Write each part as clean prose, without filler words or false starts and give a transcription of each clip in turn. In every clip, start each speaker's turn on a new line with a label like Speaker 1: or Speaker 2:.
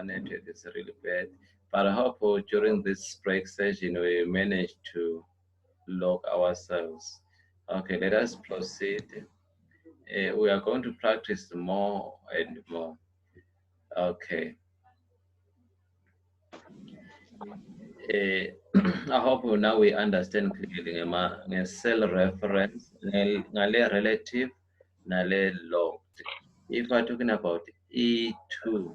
Speaker 1: network is really bad. But I hope during this break session we manage to log ourselves. Okay, let us proceed. We are going to practice more and more. Okay. I hope now we understand clearly cell reference, ngale relative, ngale logged. If we're talking about E2, to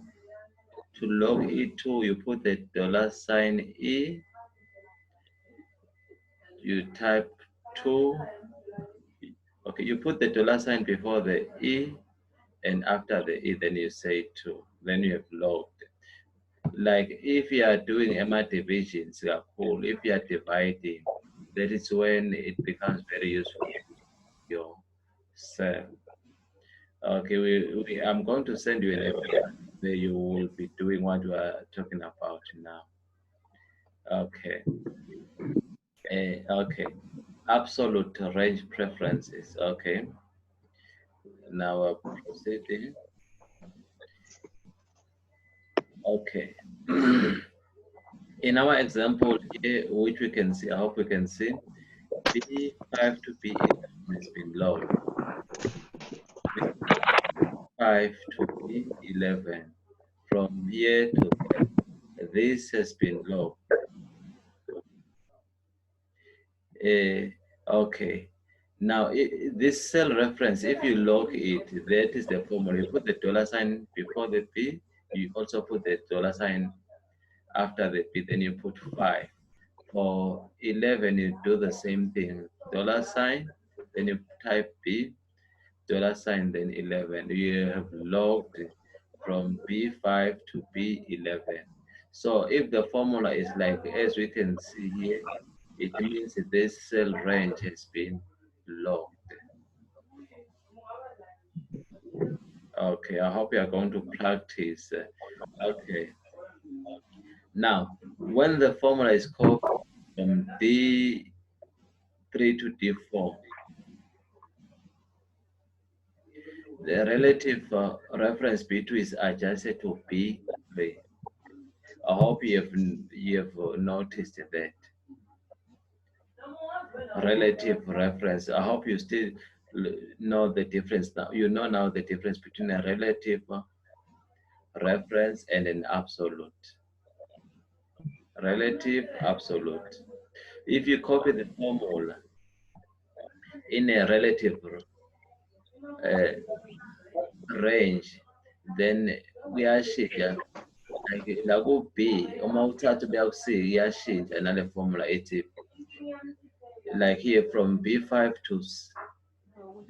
Speaker 1: log E2, you put the $ E, you type 2, okay, you put the $ before the E, and after the E, then you say 2, then you have logged. Like if you are doing MR divisions, cool. If you are dividing, that is when it becomes very useful for your cell. Okay, I'm going to send you an email where you will be doing what we are talking about now. Okay. Okay. Absolute range preferences. Okay. Now proceeding. Okay. In our example here, which we can see, I hope we can see, B5 to B11 has been logged. B5 to B11. From here to there, this has been logged. Okay. Now, this cell reference, if you log it, that is the formula. You put the $ before the P, you also put the $ after the P, then you put 5. For 11, you do the same thing. $, then you type B, $ then 11. You have logged from B5 to B11. So if the formula is like, as we can see here, it means that this cell range has been logged. Okay, I hope you are going to practice. Okay. Now, when the formula is copied from D3 to D4, the relative reference B2 is adjusted to B3. I hope you have noticed that. Relative reference. I hope you still know the difference now. You know now the difference between a relative reference and an absolute. Relative, absolute. If you copy the formula in a relative range, then kuyashintsha. Like la ku B, uma uthatha ubuya ku C iyashintsha nale formula ethi, like here from B5 to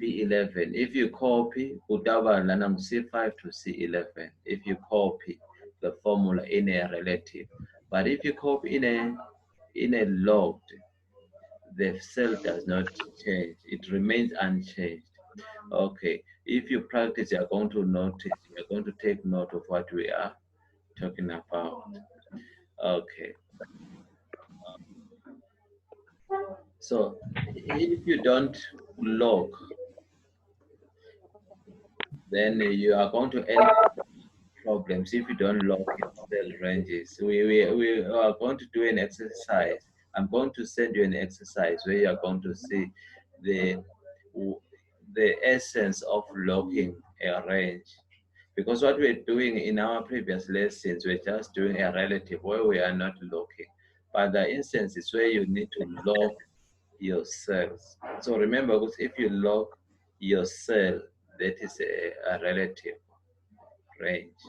Speaker 1: B11. If you copy utaba lana C5 to C11, if you copy the formula in a relative, but if you copy in a logged, the cell does not change. It remains unchanged. Okay. If you practice, you're going to notice. You're going to take note of what we are talking about. Okay. So if you don't log, then you are going to end problems if you don't log cell ranges. We are going to do an exercise. I'm going to send you an exercise where you are going to see the essence of logging a range. Because what we're doing in our previous lessons, we're just doing a relative where we are not logging. But the instance is where you need to log your cells. So remember, if you log your cell, that is a relative range.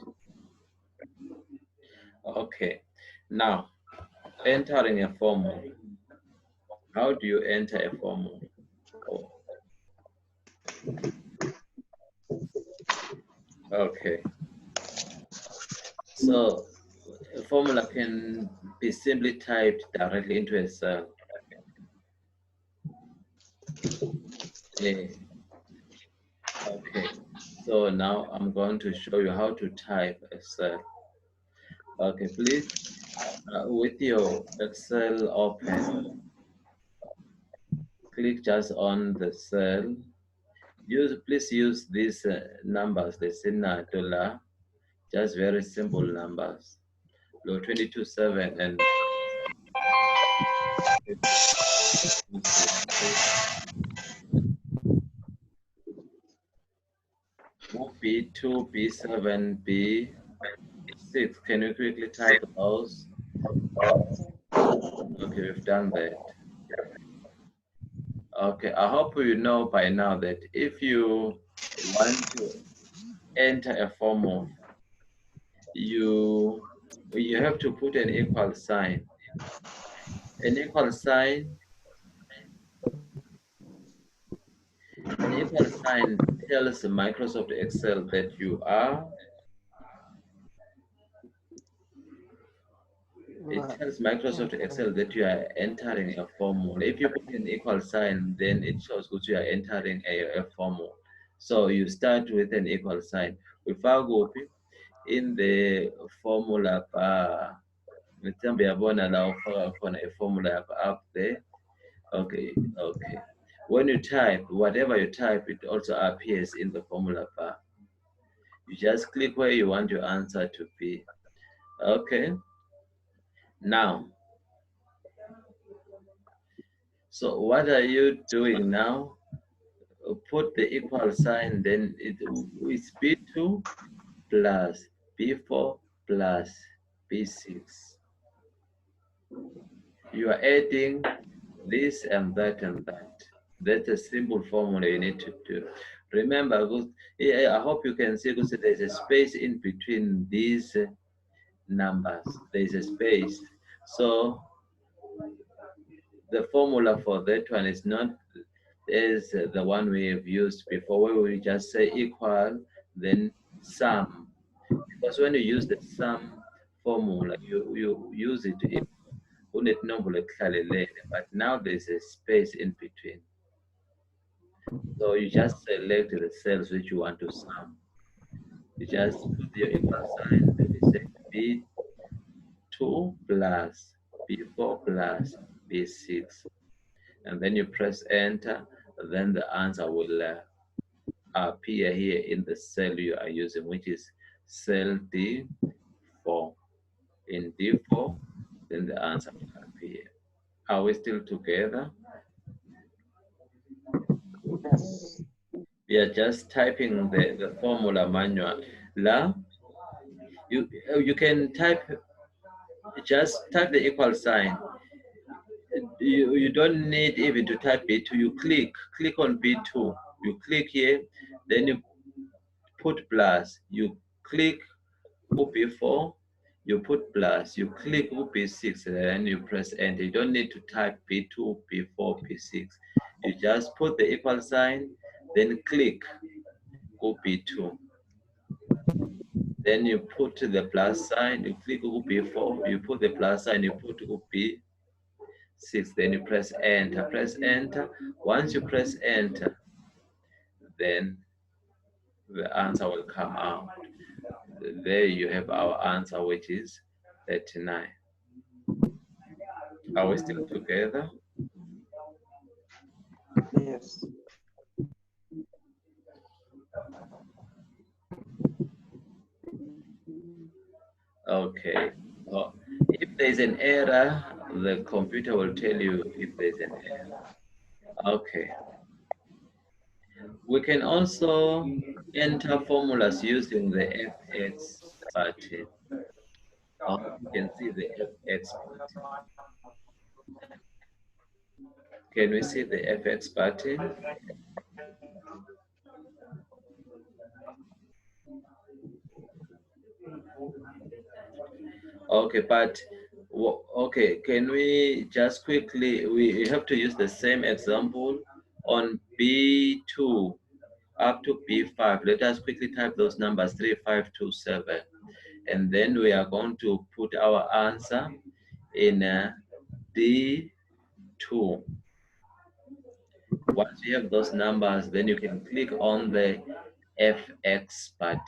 Speaker 1: Okay, now entering a formula. How do you enter a formula? Oh. Okay, so a formula can be simply typed directly into a cell. Okay, so now I'm going to show you how to type a cell. Okay, please, with your Excel open, click just on the cell. Please use these numbers, the $, Just very simple numbers. Low 22, 7 and 56. B2, B7, B6. Can you quickly type those? Okay, we've done that. Okay, I hope you know by now that if you want to enter a form of, you have to put an equal sign. An equal sign, an equal sign tells Microsoft Excel that you are. It tells Microsoft Excel that you are entering a formula. If you put an equal sign, then it shows that you are entering a formula. So you start with an equal sign. If I go in the formula bar, mhlawumbe yabona la ufaka khona formula yakho up there. Okay, okay. When you type, whatever you type, it also appears in the formula bar. You just click where you want your answer to be. Okay. Now, so what are you doing now? Put the equal sign, then it's B2 plus B4 plus B6. You are adding this and that and that. That's a simple formula you need to do. Remember, I hope you can see because there's a space in between these numbers. There's a space. So the formula for that one is not as the one we have used before, where we just say equal, then sum. Because when you use the sum formula, you use it to but now there's a space in between. So you just select the cells which you want to sum. You just put your equal sign, then you say B2 plus B4 plus B6. And then you press enter, then the answer will appear here in the cell you are using, which is cell D4. In D4, then the answer will appear. Are we still together?
Speaker 2: Yes.
Speaker 1: We are just typing the formula manual. La, you can type, just type the equal sign. You don't need even to type B2. You click on B2. You click here, then you put plus. You click B4, you put plus. You click B6, and then you press enter. You don't need to type B2, B4, B6. You just put the equal sign, then click B2. Then you put the plus sign, you click B4, you put the plus sign, you put B6, then you press enter. Press enter. Once you press enter, then the answer will come out. There you have our answer, which is 39. Are we still together?
Speaker 2: Yes.
Speaker 1: Okay. So if there's an error, the computer will tell you if there's an error. Okay. We can also enter formulas using the FX button. I hope you can see the FX button. Can we see the FX button? Okay, but okay, can we just quickly, we have to use the same example on B2 up to B5. Let us quickly type those numbers 3527, and then we are going to put our answer in D2. Once you have those numbers, then you can click on the FX button.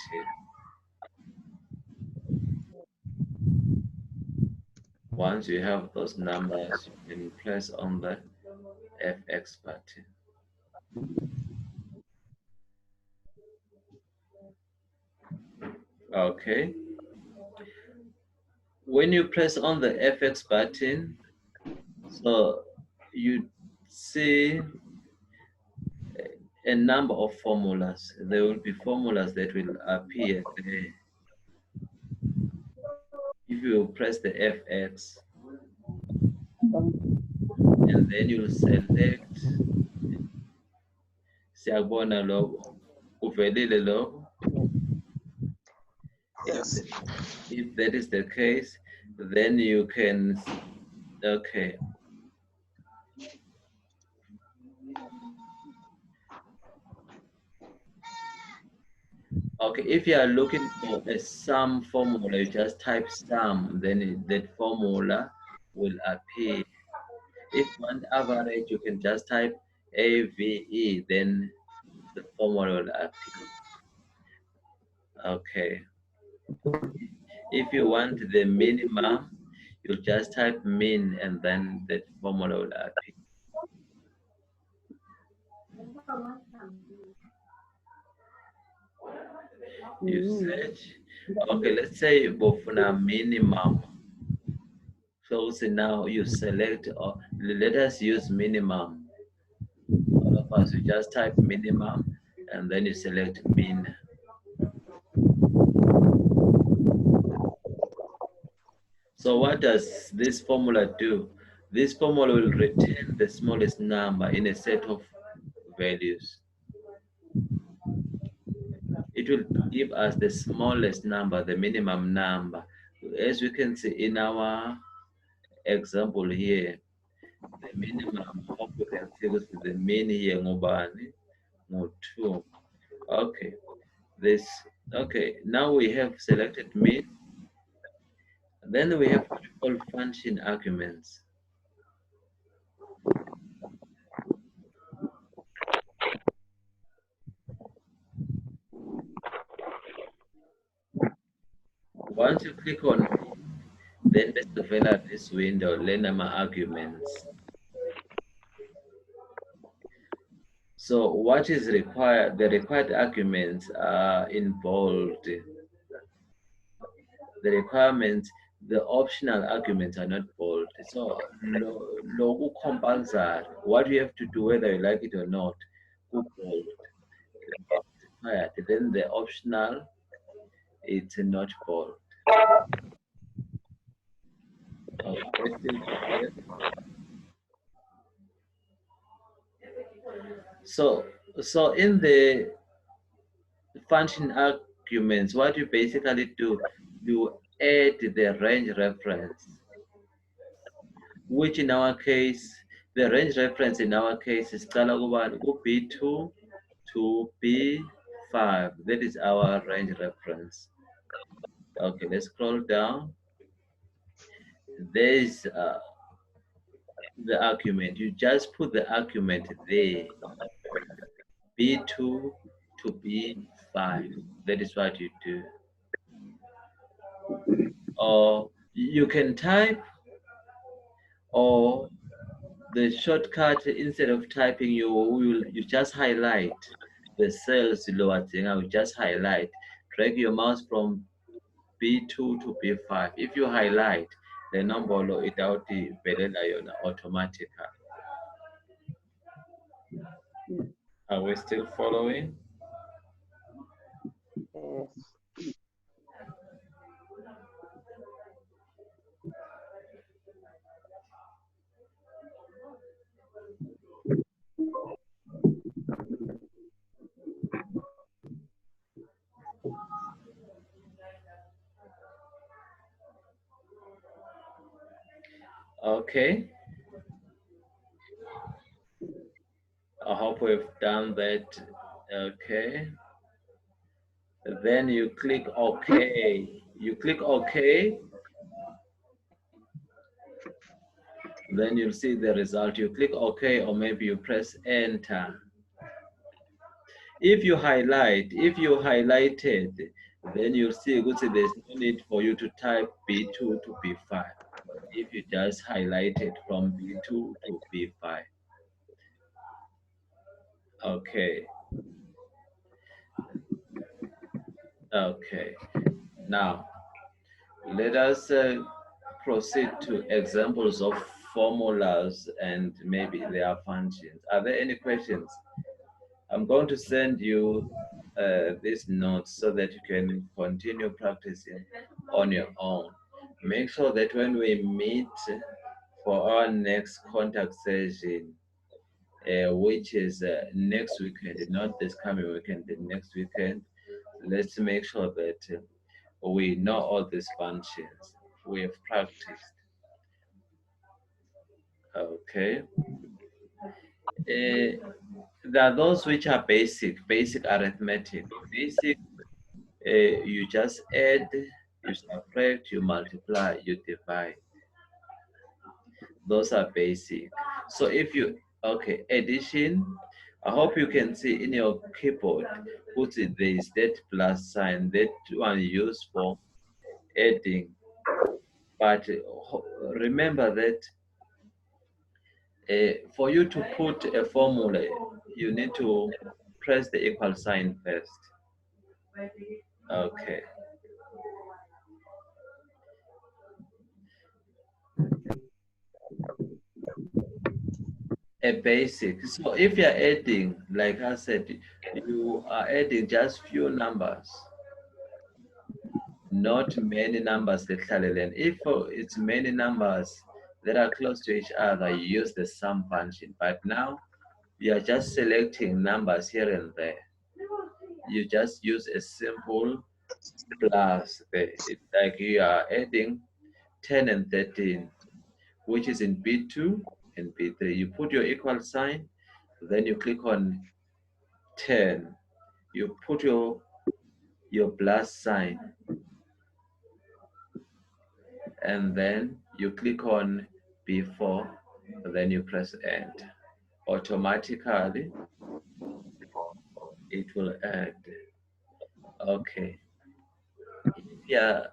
Speaker 1: Once you have those numbers, you can press on the FX button. Okay. When you press on the FX button, so you see a number of formulas. There will be formulas that will appear there. If you press the FX, and then you'll select siyakubona lokho uvelile lokho. If,
Speaker 2: Yes.
Speaker 1: if that is the case, then you can, okay. Okay, if you are looking for a sum formula, you just type sum, then that formula will appear. If you want average, you can just type AVE, then the formula will appear. Okay. If you want the minimum, you just type min and then that formula will appear. You search. Okay, let's say bofuna minimum. So now you select, or let us use minimum. All of us, you just type minimum and then you select min. So what does this formula do? This formula will return the smallest number in a set of values. It will give us the smallest number, the minimum number. As we can see in our example here, the minimum, hope you can see this is the min here, ngubani, 2. Okay, this, okay, now we have selected min. Then we have what we call function arguments. Once you click on min, then let's develop this window, learn my arguments. So what is required? The required arguments are in bold. The requirements, the optional arguments are not bold. So logo compulsory. What you have to do, whether you like it or not, go bold. Required. Then the optional, it's not bold. Okay, still quiet. So, so in the function arguments, what you basically do, you add the range reference, which in our case, the range reference in our case is B2 to B5. That is our range reference. Okay, let's scroll down. There is the argument. You just put the argument there, B2 to B5. That is what you do. Or you can type, or the shortcut, instead of typing, you just highlight the cells lower thing. I will just highlight, drag your mouse from B2 to B5. If you highlight the number it out automatically. Are we still following?
Speaker 2: Yes.
Speaker 1: Okay. I hope we've done that. Okay. Then you click OK. You click OK. Then you'll see the result. You click OK, or maybe you press Enter. If you highlighted, then you'll see there's no need for you to type B2 to B5. If you just highlight it from B2 to B5. Okay. Okay. Now, let us proceed to examples of formulas and maybe their functions. Are there any questions? I'm going to send you these notes so that you can continue practicing on your own. Make sure that when we meet for our next contact session, which is next weekend, not this coming weekend, the next weekend, let's make sure that we know all these functions. We have practiced. Okay. There are those which are basic arithmetic. Basic, you just add, you subtract, you multiply, you divide. Those are basic. So if you, okay, addition, I hope you can see in your keyboard, put it, there is that plus sign, that one used for adding. But remember that for you to put a formula, you need to press the equal sign first. Okay. A basic. So if you're adding, like I said, you are adding just few numbers, not many numbers that if it's many numbers that are close to each other, you use the sum function. But now you are just selecting numbers here and there. You just use a simple plus there. It's like you are adding 10 and 13, which is in B2 and B3. You put your equal sign, then you click on 10. You put your plus sign, and then you click on B4, then you press enter. Automatically, it will add. Okay. If you're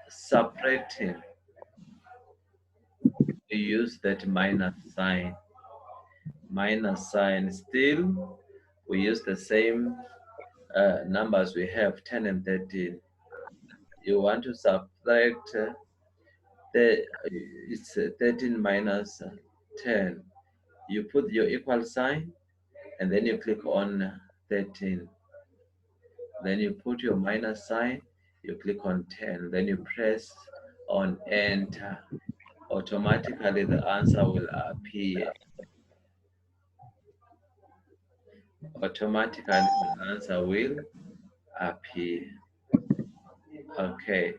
Speaker 1: subtracting, you use that minus sign. Minus sign, still, we use the same numbers we have, 10 and 13. You want to subtract it's 13 minus 10. You put your equal sign, and then you click on 13. Then you put your minus sign, you click on 10, then you press on enter. Automatically the answer will appear. Automatically the answer will appear. Okay.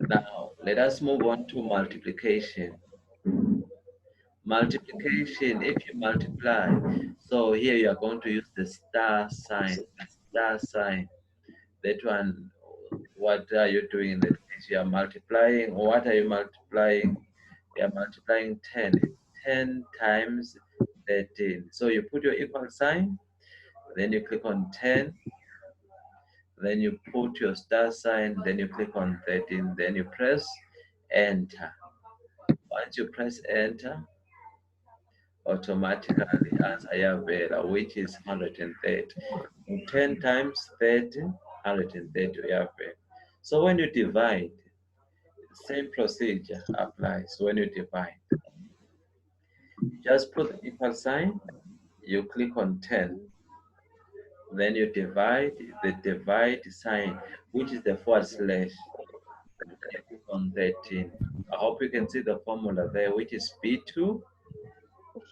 Speaker 1: Now let us move on to multiplication. Multiplication, if you multiply, so here you are going to use the star sign. The star sign. That one, what are you doing in that case? You are multiplying. What are you multiplying? You are multiplying 10. 10 times 13. So you put your equal sign, then you click on 10, then you put your star sign, then you click on 13, then you press enter. Once you press enter, automatically answer yavela, which is 130. 10 times 30, 130 yavela. So when you divide, same procedure applies. When you divide, just put the equal sign, you click on 10, then you divide the divide sign, which is the forward slash, then you click on 13. I hope you can see the formula there, which is B2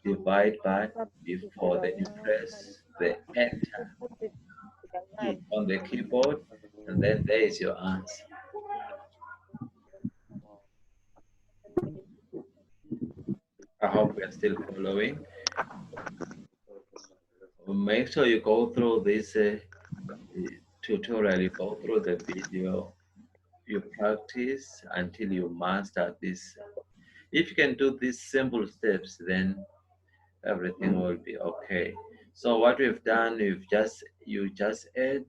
Speaker 1: divide by B4. Then you press the enter key on the keyboard, and then there is your answer. I hope we are still following. Make sure you go through this tutorial, you go through the video, you practice until you master this. If you can do these simple steps, then everything will be okay. So what we've done, you just add.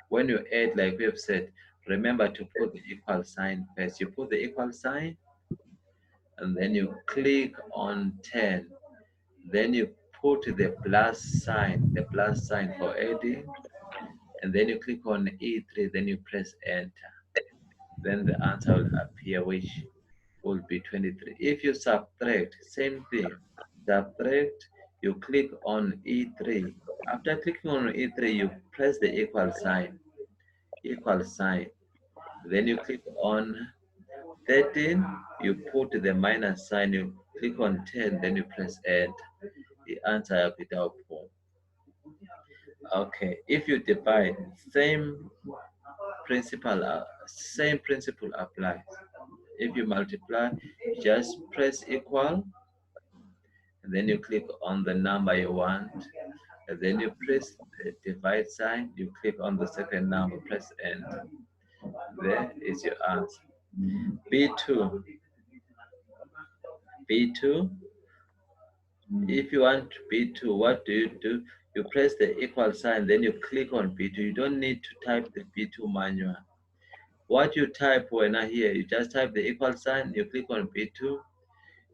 Speaker 1: When you add, like we've said, remember to put the equal sign first. You put the equal sign, and then you click on 10. Then you put the plus sign for adding, and then you click on E3, then you press enter. Then the answer will appear, which will be 23. If you subtract, same thing. Subtract, you click on E3. After clicking on E3, you press the equal sign. Then you click on 13, you put the minus sign, you click on 10, then you press enter. The answer without form. Okay, if you divide, same principle applies. If you multiply, just press equal, and then you click on the number you want, and then you press the divide sign, you click on the second number, press enter. There is your answer. B2. B2. If you want B2, what do? You press the equal sign, then you click on B2. You don't need to type the B2 manual. What you type when I hear, you just type the equal sign, you click on B2,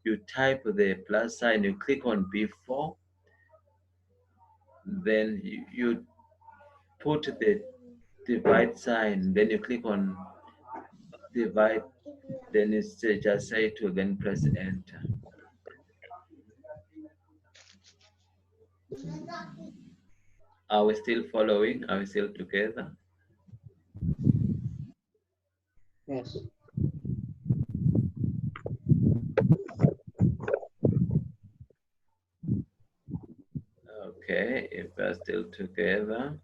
Speaker 1: you type the plus sign, you click on B4, then you put the divide sign, then you click on divide, then it's just say to, then press enter. Are we still following? Are we still together?
Speaker 2: Yes.
Speaker 1: Okay, if we're still together,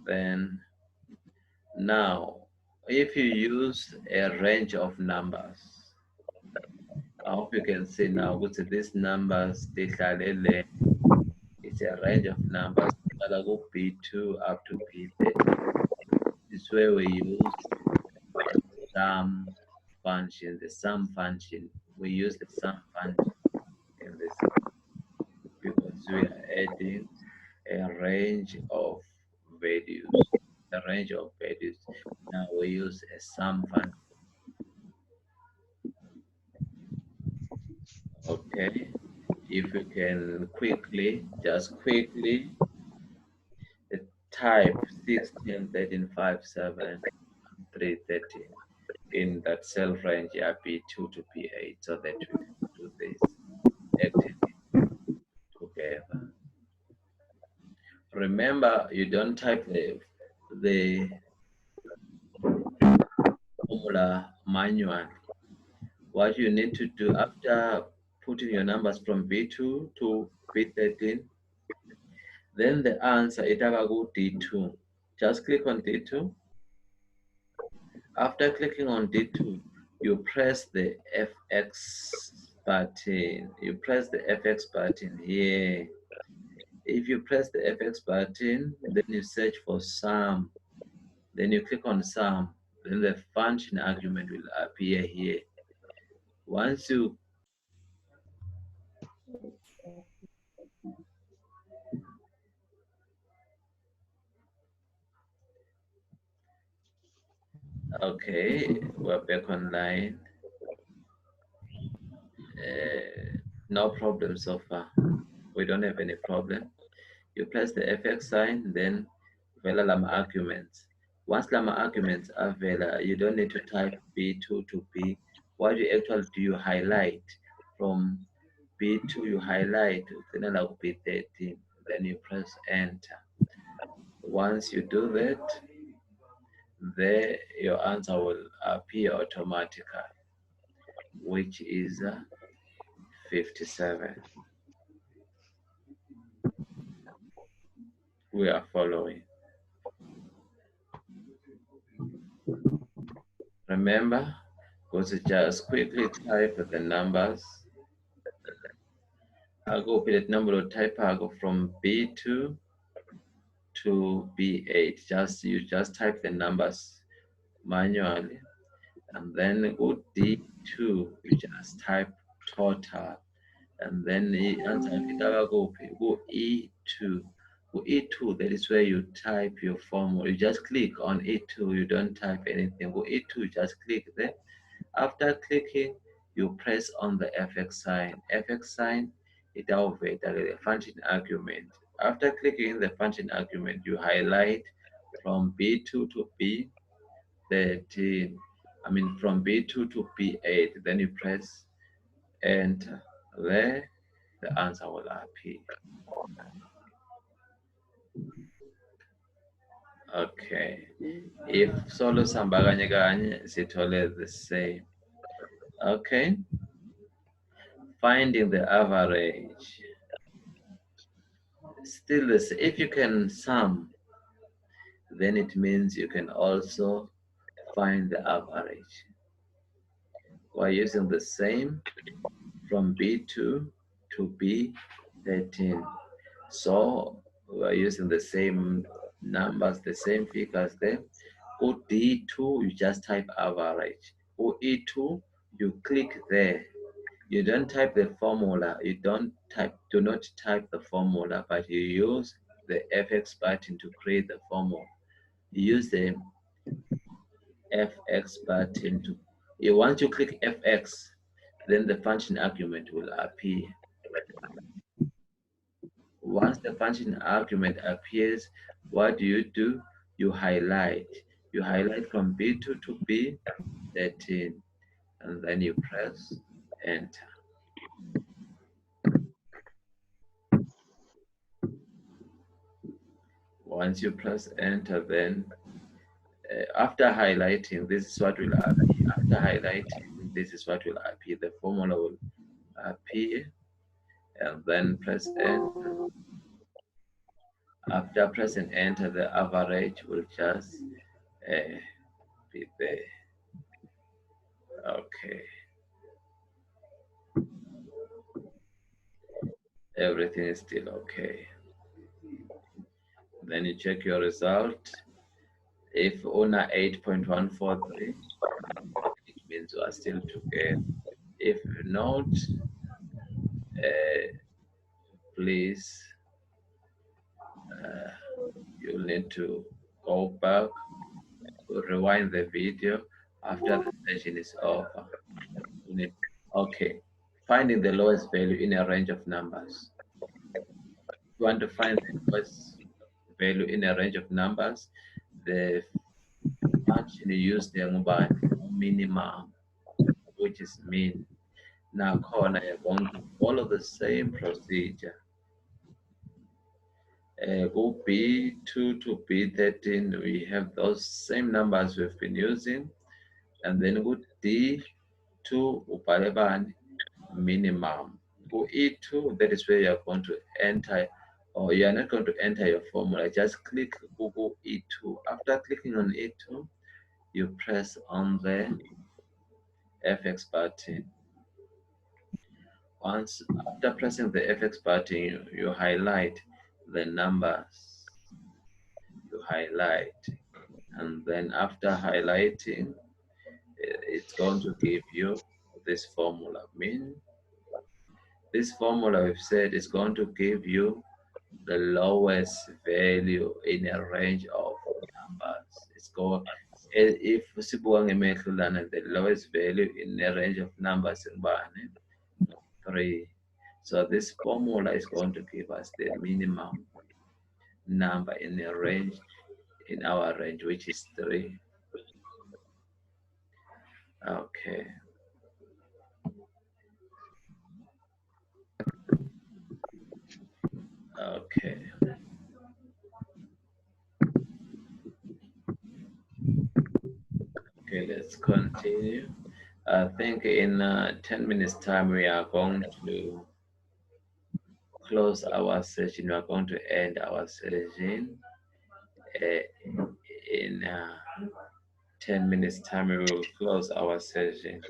Speaker 1: then now if you use a range of numbers, I hope you can see now with these numbers, it's a range of numbers, B2 up to B30. This is where we use sum function, the sum function. We use the sum function in this because we are adding a range of values. A range of values. Now we use a sum function. Okay. If you can just quickly type 6, 10, 13, 5, 7, 3, 13 in that cell range, yeah, B2 to B8, so that we can do this activity together. Remember, you don't type the formula manually. What you need to do after putting your numbers from B2 to B13, then the answer is D2. Just click on D2. After clicking on D2, you press the FX button. You press the FX button here. If you press the FX button, then you search for sum. Then you click on sum. Then the function argument will appear here. Once you okay, we're back online. No problem so far. We don't have any problem. You press the FX sign, then vela lama arguments. Once lama arguments are vela, you don't need to type B2 to B. What you actually do, you highlight from B2, you highlight, then allow B13, then you press enter. Once you do that, there your answer will appear automatically, which is 57. We are following. Remember, go to just quickly type the numbers. I'll go with the number of type. I'll go from B2 to B8. You just type the numbers manually, and then go D2. You just type total, and then the answer go E2. Go E2. That is where you type your formula. You just click on E2. You don't type anything. Go E2. Just click there. After clicking, you press on the FX sign. FX sign itawuveta the function argument. After clicking the function argument, you highlight from B2 to B13. I mean from B2 to B8. Then you press enter. There, the answer will appear. Okay. If solo sihamba kanye kanye sithole the same. Okay. Finding the average. Still the same. If you can sum, then it means you can also find the average. We're using the same from B2 to B13. So we're using the same numbers, the same figures there. D2, you just type average. E2, you click there. You don't type the formula. Do not type the formula, but you use the FX button to create the formula. You use the FX button to, once you click FX, then the function argument will appear. Once the function argument appears, what do? You highlight. You highlight from B2 to B13, and then you press enter. Once you press enter, then after highlighting, this is what will appear. After highlighting, this is what will appear. The formula will appear, and then press enter. After pressing enter, the average will just be there. Okay. Everything is still okay. Then you check your result. If una 8.143, it means you are still together. If not, please, you'll need to go back, rewind the video after the session is over. Okay, finding the lowest value in a range of numbers. You want to find the lowest value in a range of numbers, the function you use there minimum, which is mean. Now corner, you're going to follow the same procedure. Go B2 to B13, we have those same numbers we've been using. And then go D2, upalebani, minimum. Go E2, that is where you're going to enter, or you're not going to enter your formula. Just click Google E2. After clicking on E2, you press on the FX button. Once after pressing the FX button, you highlight the numbers. You highlight, and then after highlighting, it's going to give you this formula. This formula we've said is going to give you the lowest value in a range of numbers. It's going, if the lowest value in a range of numbers in 3. So this formula is going to give us the minimum number in a range, in our range, which is 3. Okay. Okay. Okay, let's continue. I think in 10 minutes time we are going to close our session. We are going to end our session in 10 minutes time. We will close our session,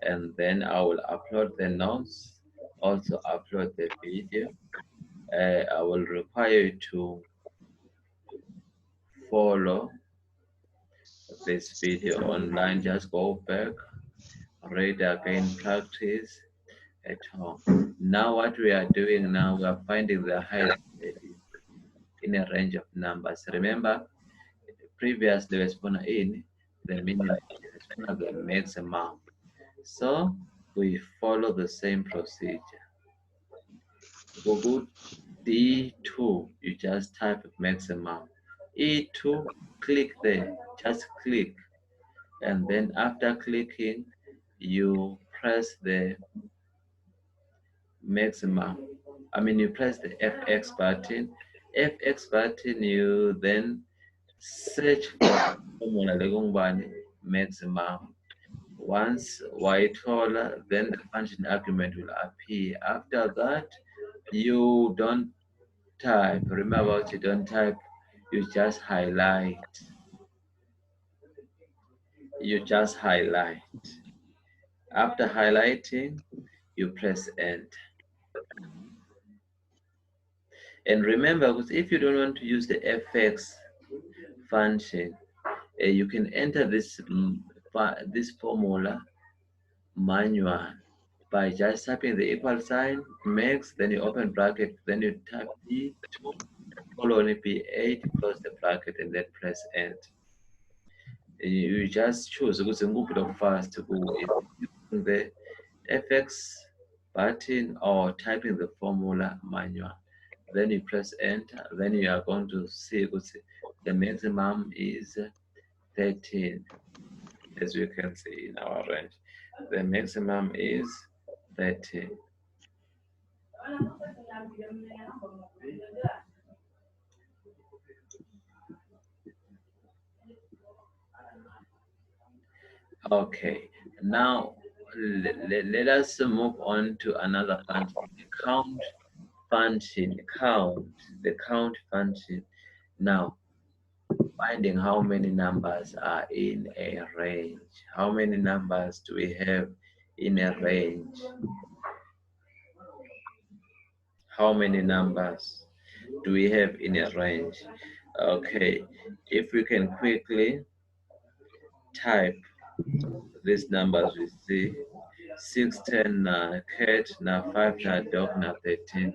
Speaker 1: and then I will upload the notes, also upload the video. I will require you to follow this video online. Just go back, read again, practice at home. Now what we are doing now, we are finding the highest value in a range of numbers. Remember, previously we spun in the minimum, the maximum. So we follow the same procedure. Google D2, you just type maximum. E2, click there, just click. And then after clicking, you press the maximum. You press the FX button. FX button, you then search for the formula lekungubani maximum. Once wayithola, then the function argument will appear. After that, you don't type. Remember what you don't type, you just highlight. You just highlight. After highlighting, you press enter. And remember, because if you don't want to use the fx function, you can enter this formula manual by just typing the equal sign, max, then you open bracket, then you type E2 colon P8, close the bracket, and then press enter. You just choose ukuthi ngikuphi lokufast using the FX button or typing the formula manual. Then you press enter, then you are going to see the maximum is 13, as you can see in our range. The maximum is 13. Okay, now let us move on to another function, the count function, the count function. Now, finding how many numbers are in a range. How many numbers do we have in a range? How many numbers do we have in a range? Okay, if we can quickly type these numbers, we see 6, 10, cat, now 5, now dog, now 13.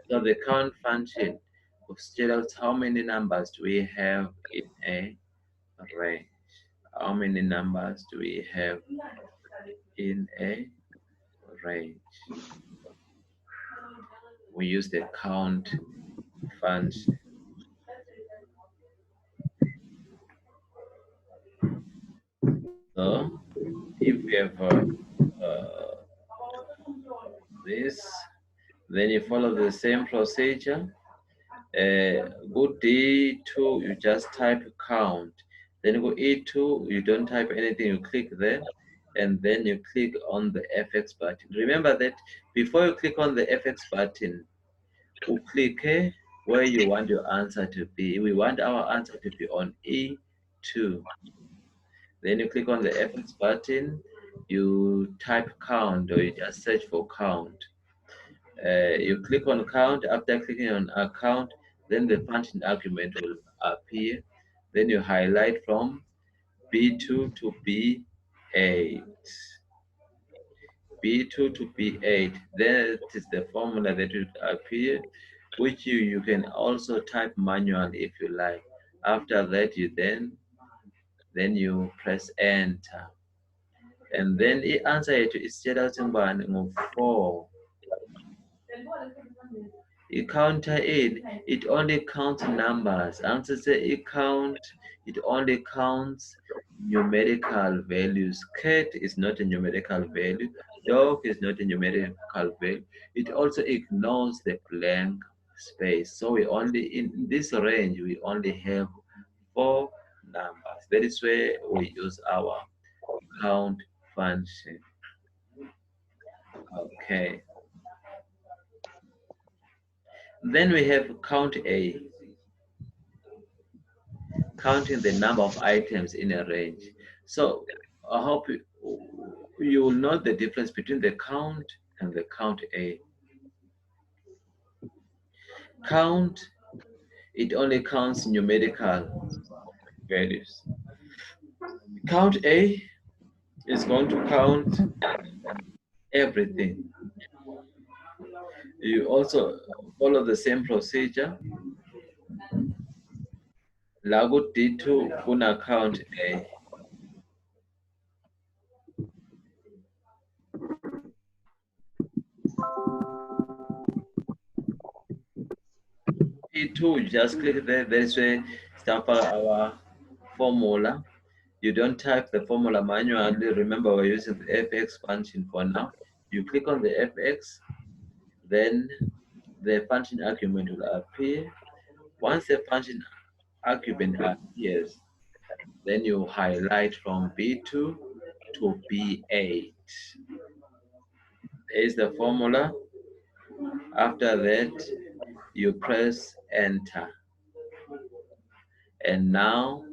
Speaker 1: So the count function will state out how many numbers do we have in a range. How many numbers do we have in a range? We use the count function. So if we have this, then you follow the same procedure. Go D2, you just type count. Then you go E2, you don't type anything, you click there, and then you click on the FX button. Remember that before you click on the FX button, you click where you want your answer to be. We want our answer to be on E2. Then you click on the FX button, you type count, or you just search for count. You click on count. After clicking on account, then the function argument will appear. Then you highlight from B2 to B8. B2 to B8. That is the formula that will appear, which you can also type manually if you like. After that, you then you press enter. And then the answer is just 4. You counter it only counts numbers. Answer say it only counts numerical values. Cat is not a numerical value. Dog is not a numerical value. It also ignores the blank space. So we only, in this range, we only have 4 numbers. That is where we use our count function. Okay. Then we have count A, counting the number of items in a range. So I hope you will know the difference between the count and the count A. Count, it only counts numerical values. Count A is going to count everything. You also follow the same procedure. Lagu D2 kuna count A. P2, just click there. There's a stamp our formula. You don't type the formula manually. Remember, we're using the fx function for now. You click on the fx, then the function argument will appear. Once the function argument appears, then you highlight from B2 to B8. There is the formula. After that, you press enter. And now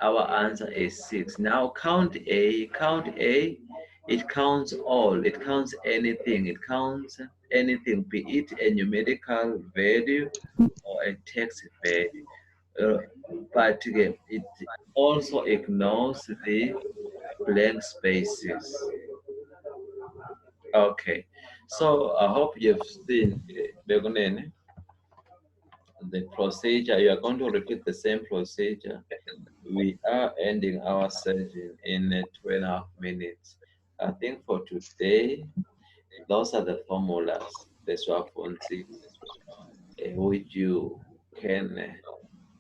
Speaker 1: our answer is 6. Now count A, it counts all, it counts anything, be it a numerical value or a text value. Uh, but again, it also ignores the blank spaces. Okay, so I hope you've seen the procedure. You are going to repeat the same procedure. We are ending our session in 2.5 minutes. I think for today, those are the formulas, the swafonsi, which you can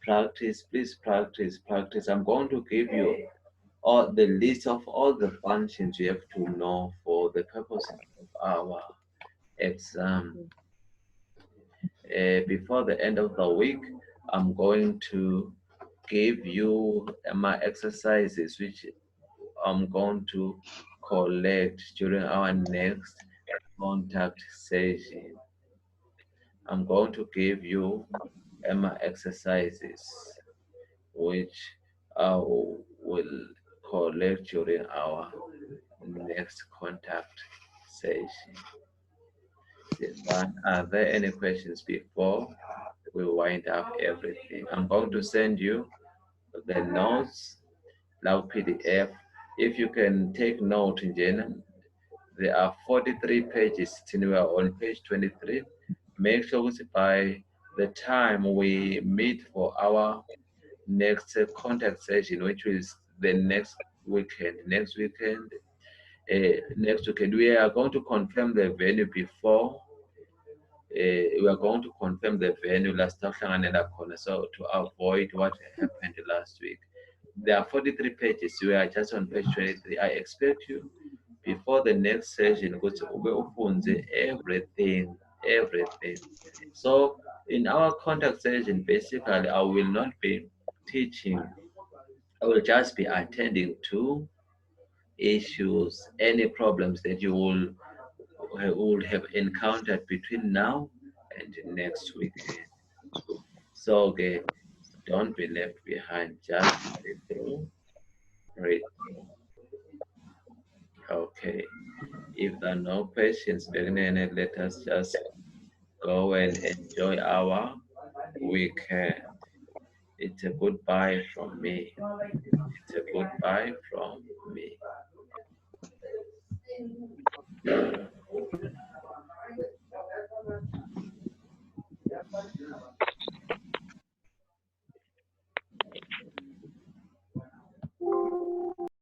Speaker 1: practice. Please practice. I'm going to give you all the list of all the functions you have to know for the purposes of our exam. Before the end of the week, I'm going to give you my exercises, which I'm going to collect during our next contact session. I'm going to give you my exercises, which I will collect during our next contact session. Stefan, are there any questions before we wind up everything? I'm going to send you the notes, now PDF. If you can take note, Jen, there are 43 pages. We are on page 23. Make sure by the time we meet for our next contact session, which is the next weekend. Next weekend, we are going to confirm the venue before. We are going to confirm the venue last time, so to avoid what happened last week. There are 43 pages. We are just on page 23. I expect you before the next session ukuthi ube ufunze everything. So in our contact session, basically I will not be teaching. I will just be attending to issues, any problems that you will have encountered between now and next weekend. So okay, don't be left behind. Just read through, read through. Okay. If there are no questions, let us just go and enjoy our weekend. It's a goodbye from me. It's a goodbye from me.